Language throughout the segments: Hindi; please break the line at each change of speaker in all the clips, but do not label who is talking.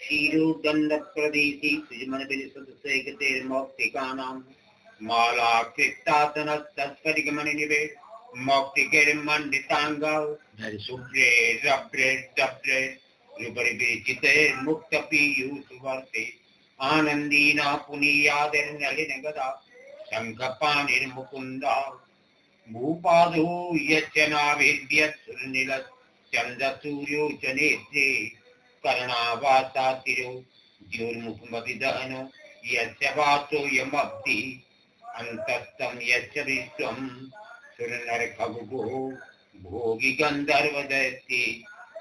क्षीरोदंड प्रदेशी सुजमन बिलिसुतसेकते मौक्तिकानां माला कृतासन तत्परिगमन निवे मौक्तिकेर मंडितांगव शुभ्रे रब्रे दब्रे रुपरि विचिते मुक्त पीयूषवर्ते आनंदीना पुनीयादिर नलिन गदा शंखपाणिर मुकुंदा भूपादो यच्चनावेद्य सुरनील चंद्रसूर्यो च नेत्रे कर्णावासातिरो ज्योर्मुखमभिदहनो यस्य वासो यमब्धि अन्तस्तं यस्य विश्वं सुरनरखगुगो भोगि गन्धर्वदैत्ये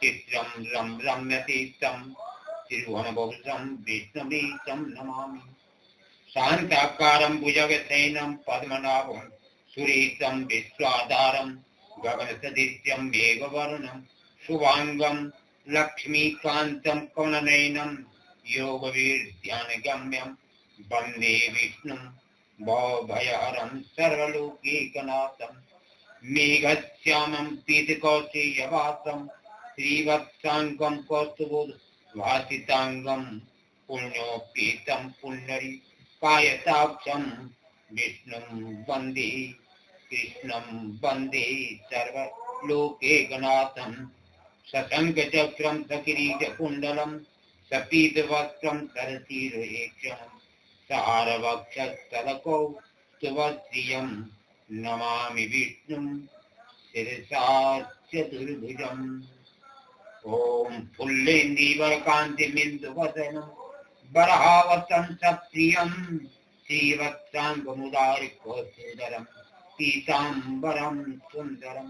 चित्रं रम्यते तं तिरुवनबहुलं विष्णुमीशं नमामि शान्ताकारं भुजगशयनं पद्मनाभं सुरेशं विश्वाधारं गगनसदृशं मेघवर्णं शुभांगं लक्ष्मीकान्तं कमलनयनं योगवीर्ध्यानगम्यं वन्दे विष्णुं भवभयहरं सर्वलोकैकनाथं मेघश्यामं पीतकौशेयवासं श्रीवत्साङ्गं कौस्तुभोद्भासिताङ्गं पुण्योपेतं पुण्डरीकायताक्षं विष्णुं वन्दे कृष्णं वन्दे सर्वलोकैकनाथं सशङ्खचक्रं सकिरीटकुण्डलं सपीतवस्त्रं सरसीरुहेक्षणं सहारवक्षस्थलकौस्तुभश्रियं नमामि विष्णुं शिरसा चतुर्भुजम् ॐ पुल्लेन्दीवरकान्तिमिन्दुवदनं वराहवसं सप्रियं श्रीवत्साङ्गमुदारिकोसुन्दरं पीताम्बरं सुन्दरं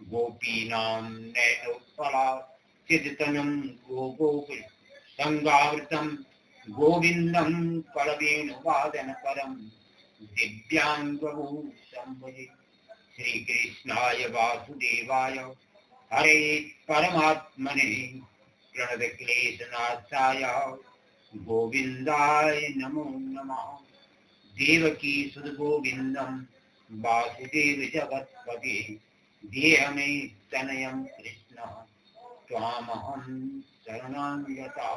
गोपीनां नयनोत्पलाचिततनुं गोगोपसङ्गावृतं गोविन्दं करवेणुवादनपरं दिव्याङ्गभूषं भजे श्रीकृष्णाय वासुदेवाय हरे परमात्मने प्रणतक्लेशनाशाय गोविन्दाय नमो नमः देवकी सुतगोविन्दं वासुदेव जगत्पते देहमे तनयं कृष्ण त्वामहं शरणं गतः